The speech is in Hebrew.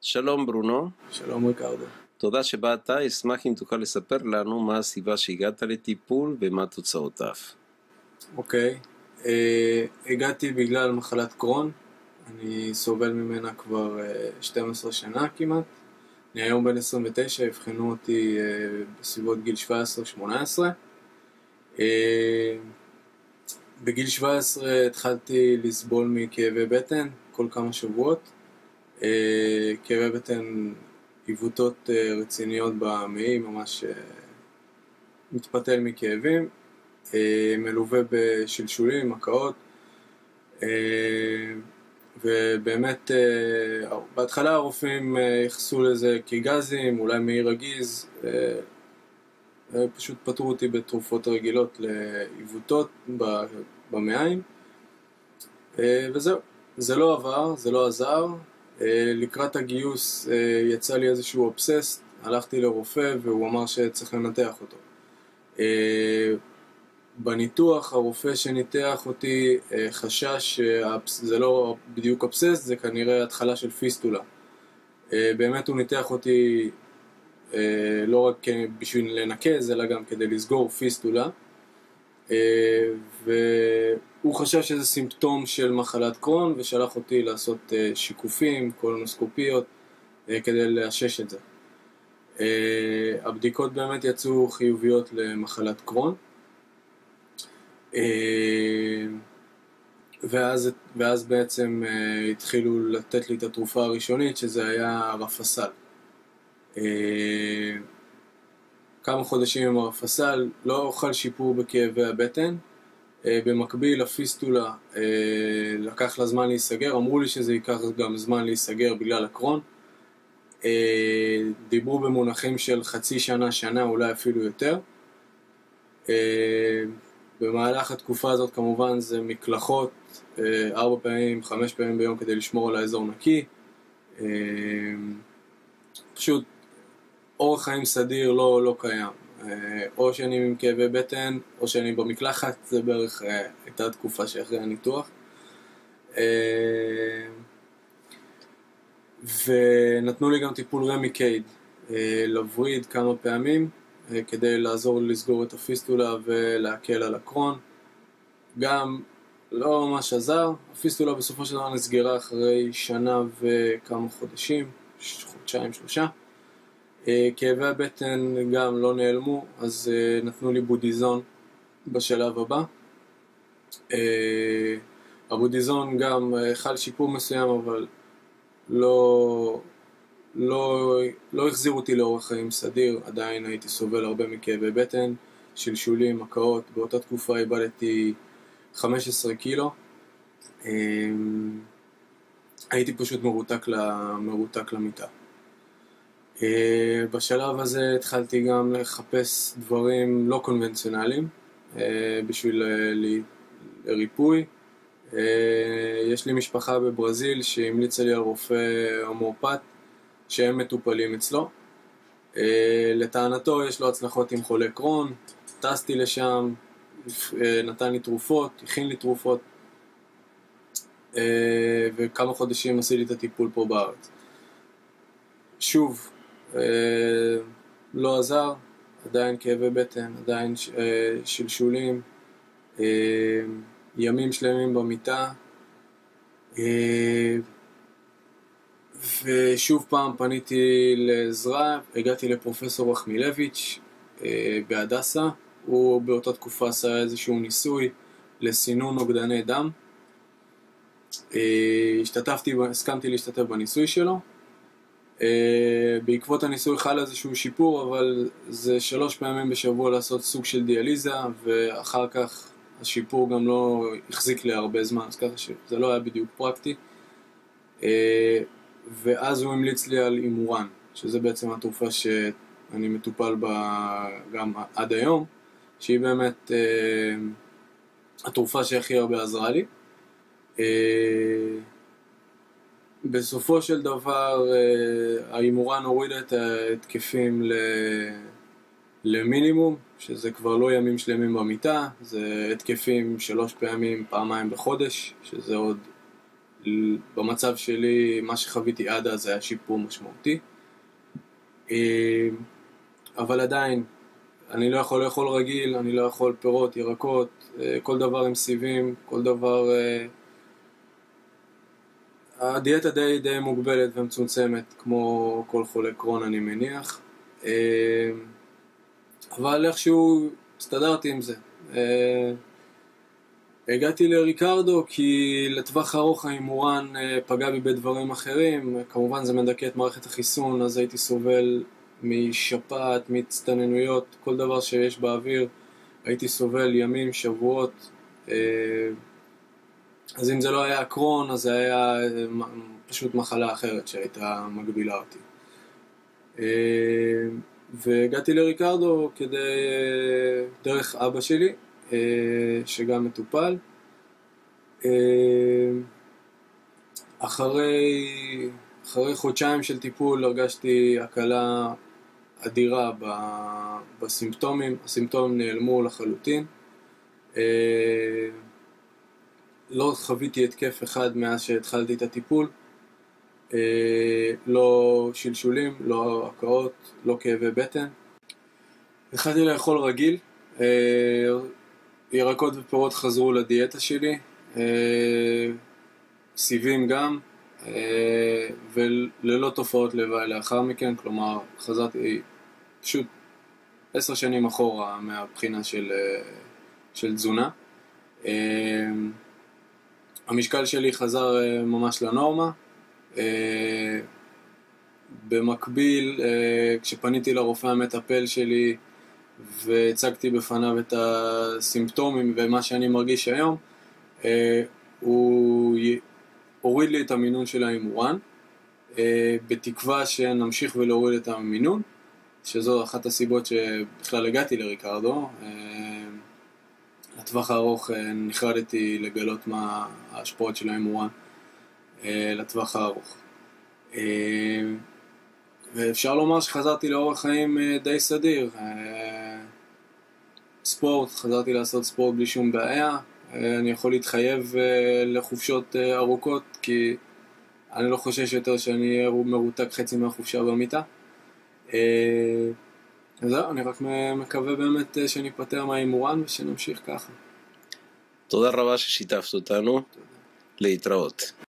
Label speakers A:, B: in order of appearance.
A: שלום ברונו,
B: שלום ריקרדו.
A: תודה שבאת, אשמח אם תוכל לספר לנו מה הסיבה שהגעת לטיפול ומה תוצאותיו.
B: אוקיי, הגעתי בגלל מחלת קרון, אני סובל ממנה כבר 12 שנה כמעט. אני היום בן 29, הבחנו אותי בסביבות גיל 17-18. בגיל 17 התחלתי לסבול מכאבי בטן כל כמה שבועות. כאבי בטן, עיוותות רציניות במעי, ממש מתפתל מכאבים, מלווה בשלשולים, מקאות, ובאמת בהתחלה הרופאים יחסו לזה כגזים, אולי מעי רגיז, פשוט פתרו אותי בתרופות רגילות לעיוותות במעיים, וזהו. זה לא עבר, זה לא עזר. לקראת הגיוס יצא לי איזשהו אובסס, הלכתי לרופא והוא אמר שצריך לנתח אותו. בניתוח הרופא שניתח אותי חשש שזה לא בדיוק אבסס, זה כנראה התחלה של פיסטולה. באמת הוא ניתח אותי לא רק בשביל לנקז, אלא גם כדי לסגור פיסטולה, והוא חשב שזה סימפטום של מחלת קרון ושלח אותי לעשות שיקופים, קולונוסקופיות, כדי לאשש את זה. הבדיקות באמת יצאו חיוביות למחלת קרון, ואז בעצם התחילו לתת לי את התרופה הראשונית, שזה היה רפסל. כמה חודשים עם הרפסל, לא חל שיפור בכאבי הבטן. במקביל הפיסטולה לקח לה זמן להיסגר, אמרו לי שזה ייקח גם זמן להיסגר בגלל הקרון. דיברו במונחים של חצי שנה, שנה, אולי אפילו יותר. במהלך התקופה הזאת כמובן זה מקלחות 4 פעמים, 5 פעמים ביום כדי לשמור על האזור נקי. פשוט אורח חיים סדיר לא קיים. או שאני עם כאבי בטן, או שאני במקלחת, זה בערך הייתה התקופה שאחרי הניתוח. ונתנו לי גם טיפול רמיקייד, לווריד כמה פעמים, כדי לעזור לסגור את הפיסטולה ולהקל על הקרון. גם לא ממש עזר, הפיסטולה בסופו של דבר נסגרה אחרי שנה וכמה חודשים, חודשיים, 3. כאבי הבטן גם לא נעלמו, אז נתנו לי בודיזון בשלב הבא. הבודיזון גם חל שיפור מסוים, אבל לא החזיר אותי לאורח חיים סדיר. עדיין הייתי סובל הרבה מכאבי בטן, שלשולים, מקאות. באותה תקופה איבדתי 15 קילו. הייתי פשוט מרותק למיטה. בשלב הזה התחלתי גם לחפש דברים לא קונבנציונליים בשביל ריפוי. יש לי משפחה בברזיל שהמליצה לי על רופא הומאופת שהם מטופלים אצלו. לטענתו יש לו הצלחות עם חולי קרון. טסתי לשם, נתן לי תרופות, הכין לי תרופות, וכמה חודשים עשיתי את הטיפול פה בארץ. שוב, לא עזר, עדיין כאבי בטן, עדיין שלשולים, ימים שלמים במיטה. ושוב פעם פניתי לעזרה, הגעתי לפרופסור רחמילביץ' בהדסה. הוא באותה תקופה עשה איזשהו ניסוי לסינון נוגדני דם. הסכמתי להשתתף בניסוי שלו. בעקבות הניסוי חל איזשהו שיפור, אבל זה 3 פעמים בשבוע לעשות סוג של דיאליזה, ואחר כך השיפור גם לא החזיק לי הרבה זמן, אז ככה שזה לא היה בדיוק פרקטי. ואז הוא המליץ לי על אימורן, שזה בעצם התרופה שאני מטופל בה גם עד היום, שהיא באמת התרופה שהכי הרבה עזרה לי. בסופו של דבר האימורן הורידה את ההתקפים למינימום, שזה כבר לא ימים שלמים במיטה, זה התקפים 3 פעמים, פעמיים בחודש, שזה עוד במצב שלי, מה שחוויתי עד אז היה שיפור משמעותי. אבל עדיין, אני לא יכול לאכול רגיל, אני לא יכול פירות, ירקות, כל דבר עם סיבים, כל דבר... הדיאטה די מוגבלת ומצומצמת, כמו כל חולה קרון אני מניח. אבל איכשהו הסתדרתי עם זה. הגעתי לריקרדו כי לטווח ארוך ההימורן פגע בי בדברים אחרים. כמובן זה מדכא את מערכת החיסון, אז הייתי סובל משפעת, מהצטננויות, כל דבר שיש באוויר. הייתי סובל ימים, שבועות. אז אם זה לא היה קרון, אז זה היה פשוט מחלה אחרת שהייתה מגבילה אותי. והגעתי לריקרדו דרך אבא שלי, שגם מטופל. אחרי חודשיים של טיפול הרגשתי הקלה אדירה בסימפטומים. הסימפטומים נעלמו לחלוטין. לא חוויתי התקף אחד מאז שהתחלתי את הטיפול. לא שלשולים, לא הקאות, לא כאבי בטן. התחלתי לאכול רגיל. ירקות ופירות חזרו לדיאטה שלי. סיבים גם. וללא תופעות לוואי לאחר מכן. כלומר, חזרתי פשוט 10 שנים אחורה מהבחינה של תזונה. המשקל שלי חזר ממש לנורמה. במקביל, כשפניתי לרופא המטפל שלי והצגתי בפניו את הסימפטומים ומה שאני מרגיש היום, הוא הוריד לי את המינון של ההימורן, בתקווה שנמשיך ולהוריד את המינון, שזו אחת הסיבות שבכלל הגעתי לריקרדו. לטווח הארוך נחרדתי לגלות מה ההשפעות של ההימורן לטווח הארוך. ואפשר לומר שחזרתי לאורח חיים די סדיר. ספורט, חזרתי לעשות ספורט בלי שום בעיה. אני יכול להתחייב לחופשות ארוכות, כי אני לא חושש יותר שאני אהיה מרותק חצי מהחופשה במיטה. זהו, אני רק מקווה באמת שניפטר מההימורן ושנמשיך ככה.
A: תודה רבה ששיתפת אותנו. להתראות.